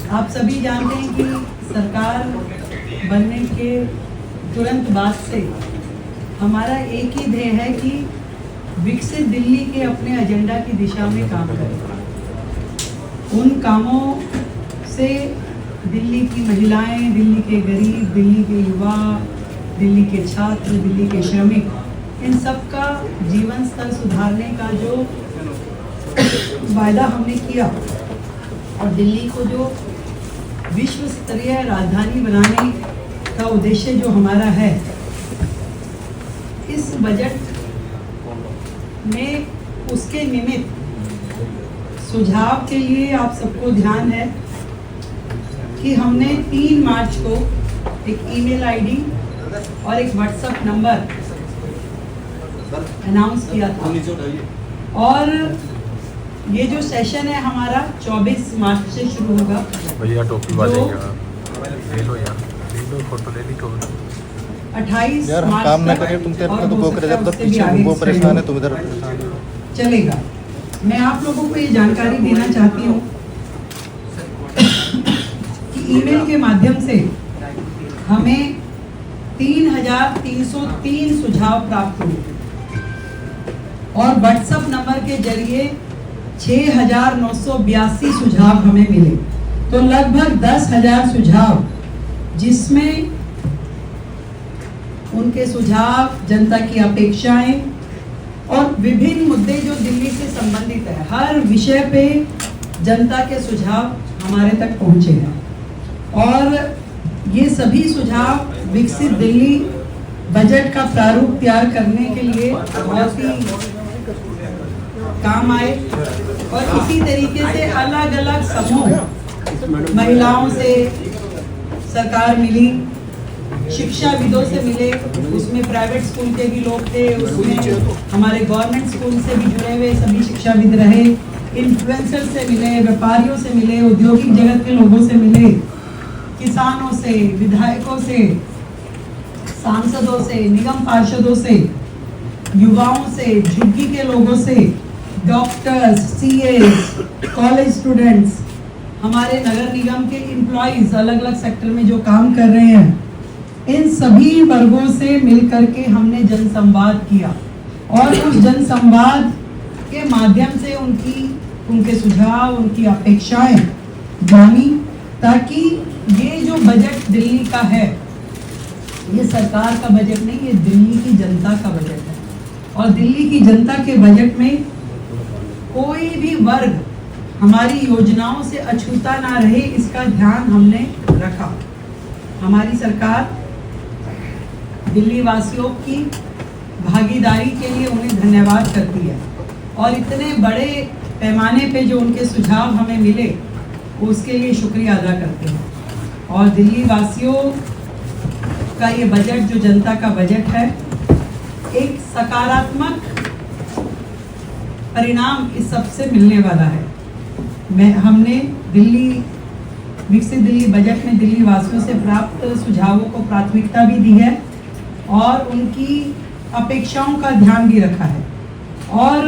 आप सभी जानते हैं कि सरकार बनने के तुरंत बाद से हमारा एक ही ध्येय है कि विकसित दिल्ली के अपने एजेंडा की दिशा में काम करें। उन कामों से दिल्ली की महिलाएं, दिल्ली के गरीब, दिल्ली के युवा, दिल्ली के छात्र, दिल्ली के श्रमिक, इन सब का जीवन स्तर सुधारने का जो वायदा हमने किया और दिल्ली को जो विश्व स्तरीय राजधानी बनाने का उद्देश्य जो हमारा है, इस बजट में उसके निमित्त सुझाव के लिए आप सबको ध्यान है कि हमने 3 मार्च को एक ईमेल आईडी और एक व्हाट्सएप नंबर अनाउंस किया था और ये जो सेशन है हमारा 24 मार्च से शुरू होगा। भैया टोपी वालेगा ले लो यार, ले लो फोटो ले ली तो 28 यार हम काम ना करें, तुम तेरे को वो करे, जब तक पीछे वो परेशान है तुम इधर चलेगा। मैं आप लोगों को ये जानकारी देना चाहती हूँ कि ईमेल के माध्यम से हमें 3,303 सुझाव प्राप्त हुए और व्हाट्सएप नंबर के जरिए 6,982 सुझाव हमें मिले, तो लगभग 10,000 सुझाव, जिसमें उनके सुझाव, जनता की अपेक्षाएं और विभिन्न मुद्दे जो दिल्ली से संबंधित है, हर विषय पे जनता के सुझाव हमारे तक पहुंचे हैं और ये सभी सुझाव विकसित दिल्ली बजट का प्रारूप तैयार करने के लिए बहुत ही काम आए और इसी तरीके से अलग अलग समूह, महिलाओं से सरकार मिली, शिक्षाविदों से मिले, उसमें प्राइवेट स्कूल के भी लोग थे, उसमें हमारे गवर्नमेंट स्कूल से भी जुड़े हुए सभी शिक्षाविद रहे, इन्फ्लुएंसर से मिले, व्यापारियों से मिले, औद्योगिक जगत के लोगों से मिले, किसानों से, विधायकों से, सांसदों से, निगम पार्षदों से, युवाओं से, झुग्गी के लोगों से, डॉक्टर्स, सीएस, कॉलेज स्टूडेंट्स, हमारे नगर निगम के एम्प्लॉइज अलग अलग सेक्टर में जो काम कर रहे हैं, इन सभी वर्गों से मिलकर के हमने जनसंवाद किया और उस जनसंवाद के माध्यम से उनके सुझाव, उनकी अपेक्षाएं जानी, ताकि ये जो बजट दिल्ली का है, ये सरकार का बजट नहीं, ये दिल्ली की जनता का बजट है और दिल्ली की जनता के बजट में कोई भी वर्ग हमारी योजनाओं से अछूता ना रहे, इसका ध्यान हमने रखा। हमारी सरकार दिल्ली वासियों की भागीदारी के लिए उन्हें धन्यवाद करती है और इतने बड़े पैमाने पे जो उनके सुझाव हमें मिले उसके लिए शुक्रिया अदा करते हैं और दिल्ली वासियों का ये बजट जो जनता का बजट है, एक सकारात्मक परिणाम इस सबसे मिलने वाला है। हमने विकसित दिल्ली बजट में दिल्ली वासियों से प्राप्त सुझावों को प्राथमिकता भी दी है और उनकी अपेक्षाओं का ध्यान भी रखा है और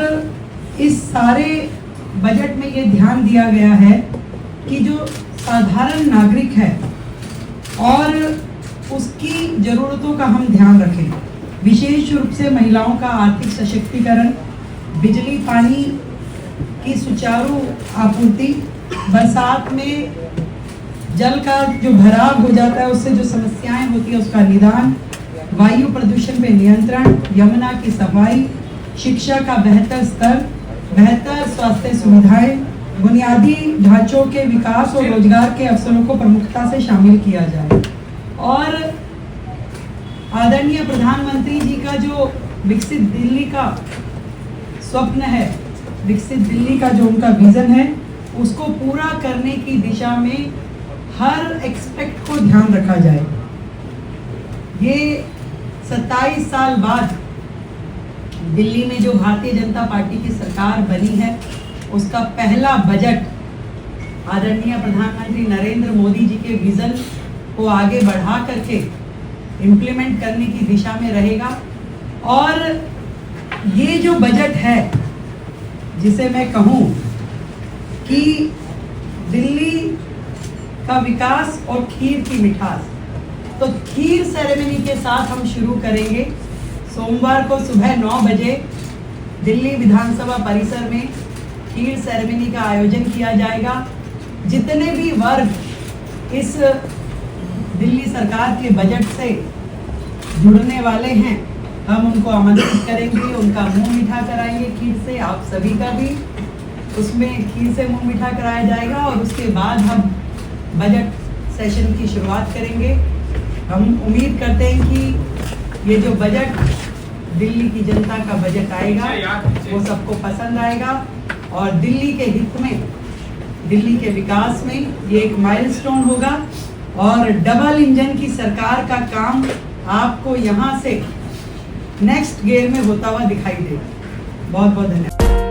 इस सारे बजट में ये ध्यान दिया गया है कि जो साधारण नागरिक है और उसकी ज़रूरतों का हम ध्यान रखें, विशेष रूप से महिलाओं का आर्थिक सशक्तिकरण, बिजली पानी की सुचारू आपूर्ति, बरसात में जल का जो भराव हो जाता है उससे जो समस्याएं होती है उसका निदान, वायु प्रदूषण पे नियंत्रण, यमुना की सफाई, शिक्षा का बेहतर स्तर, बेहतर स्वास्थ्य सुविधाएं, बुनियादी ढांचों के विकास और रोजगार के अवसरों को प्रमुखता से शामिल किया जाए और आदरणीय प्रधानमंत्री जी का जो विकसित दिल्ली का स्वप्न है, विकसित दिल्ली का जो उनका विजन है, उसको पूरा करने की दिशा में हर एक्सपेक्ट को ध्यान रखा जाए। ये 27 साल बाद दिल्ली में जो भारतीय जनता पार्टी की सरकार बनी है, उसका पहला बजट आदरणीय प्रधानमंत्री नरेंद्र मोदी जी के विजन को आगे बढ़ा करके इम्प्लीमेंट करने की दिशा में रहेगा और ये जो बजट है, जिसे मैं कहूँ कि दिल्ली का विकास और खीर की मिठास। तो खीर सेरेमनी के साथ हम शुरू करेंगे। सोमवार को सुबह 9 बजे दिल्ली विधानसभा परिसर में खीर सेरेमनी का आयोजन किया जाएगा। जितने भी वर्ग इस दिल्ली सरकार के बजट से जुड़ने वाले हैं, हम उनको आमंत्रित करेंगे, उनका मुंह मीठा कराएंगे खीर से। आप सभी का भी उसमें खीर से मुंह मीठा कराया जाएगा और उसके बाद हम बजट सेशन की शुरुआत करेंगे। हम उम्मीद करते हैं कि ये जो बजट दिल्ली की जनता का बजट आएगा वो सबको पसंद आएगा और दिल्ली के हित में, दिल्ली के विकास में ये एक माइलस्टोन होगा और डबल इंजन की सरकार का काम आपको यहाँ से नेक्स्ट गियर में होता हुआ दिखाई देगा। बहुत बहुत धन्यवाद।